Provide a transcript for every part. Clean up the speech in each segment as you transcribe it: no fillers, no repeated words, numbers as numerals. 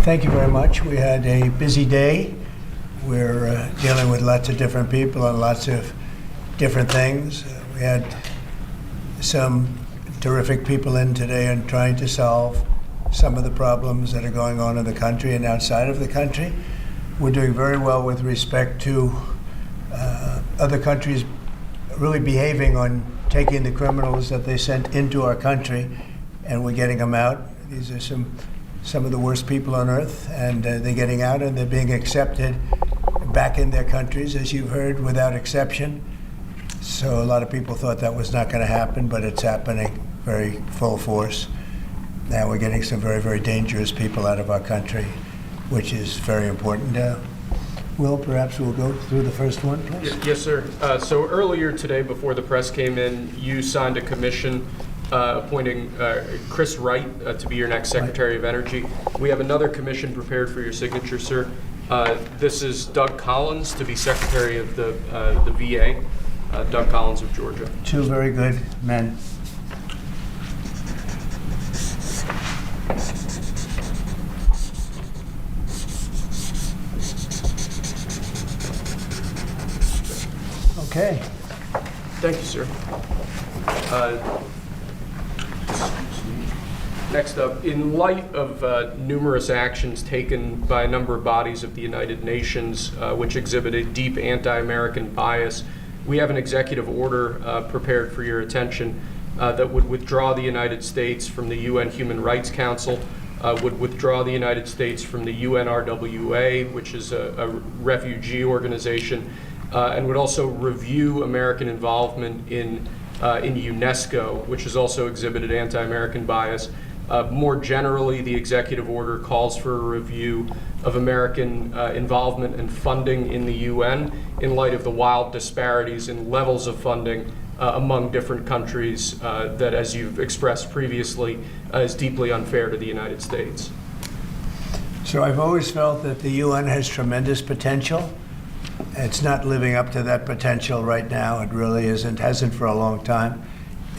Thank you very much. We had a busy day. We're dealing with lots of different people and lots of different things. We had some terrific people in today and trying to solve some of the problems that are going on in the country and outside of the country. We're doing very well with respect to other countries really behaving on taking the criminals that they sent into our country, and we're getting them out. These are some of the worst people on earth, and they're getting out and they're being accepted back in their countries, as you've heard, without exception. So a lot of people thought that was not going to happen, but it's happening very full force. Now we're getting some very, very dangerous people out of our country, which is very important. Will, perhaps we'll go through the first one, please. Yes, sir. So earlier today, before the press came in, you signed a commission appointing Chris Wright to be your next Secretary of Energy. We have another commission prepared for your signature, sir. This is Doug Collins to be Secretary of the VA, Doug Collins of Georgia. Two very good men. Okay. Thank you, sir. Next up, in light of numerous actions taken by a number of bodies of the United Nations which exhibit a deep anti-American bias, we have an executive order prepared for your attention that would withdraw the United States from the UN Human Rights Council, would withdraw the United States from the UNRWA, which is a refugee organization, and would also review American involvement in UNESCO, which has also exhibited anti-American bias. More generally, the executive order calls for a review of American involvement and funding in the UN in light of the wild disparities in levels of funding among different countries that, as you've expressed previously, is deeply unfair to the United States. So I've always felt that the UN has tremendous potential. It's not living up to that potential right now. It really isn't, hasn't for a long time.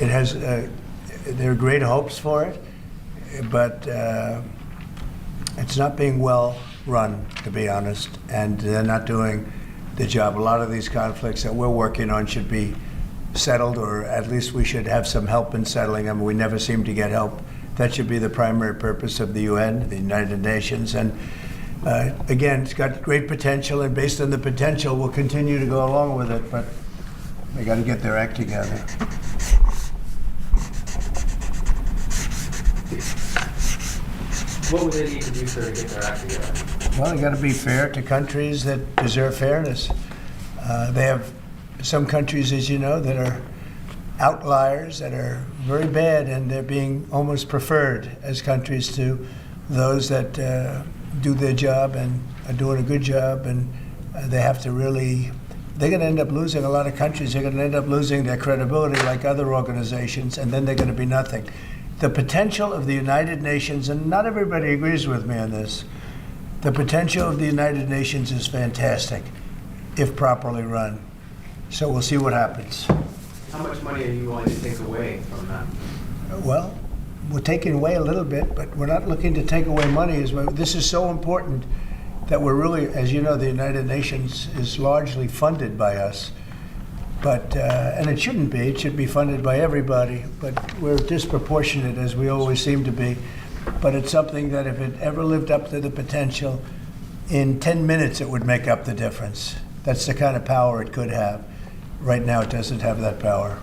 It has, there are great hopes for it, but it's not being well run, to be honest, and they're not doing the job. A lot of these conflicts that we're working on should be settled, or at least we should have some help in settling them. We never seem to get help. That should be the primary purpose of the UN, the United Nations, and again, it's got great potential, and based on the potential, we'll continue to go along with it, but they got to get their act together. What would they need to do, sir, to get their act together? Well, they got to be fair to countries that deserve fairness. They have some countries, as you know, that are outliers, that are very bad, and they're being almost preferred as countries to those that do their job and are doing a good job, and they have to really, they're going to end up losing a lot of countries. They're going to end up losing their credibility like other organizations, and then they're going to be nothing. The potential of the United Nations, and not everybody agrees with me on this, the potential of the United Nations is fantastic if properly run. So we'll see what happens. How much money are you willing to take away from that? Well, we're taking away a little bit, but we're not looking to take away money. This is so important that we're really, as you know, the United Nations is largely funded by us. But, and it shouldn't be. It should be funded by everybody. But we're disproportionate, as we always seem to be. But it's something that if it ever lived up to the potential, in 10 minutes it would make up the difference. That's the kind of power it could have. Right now it doesn't have that power.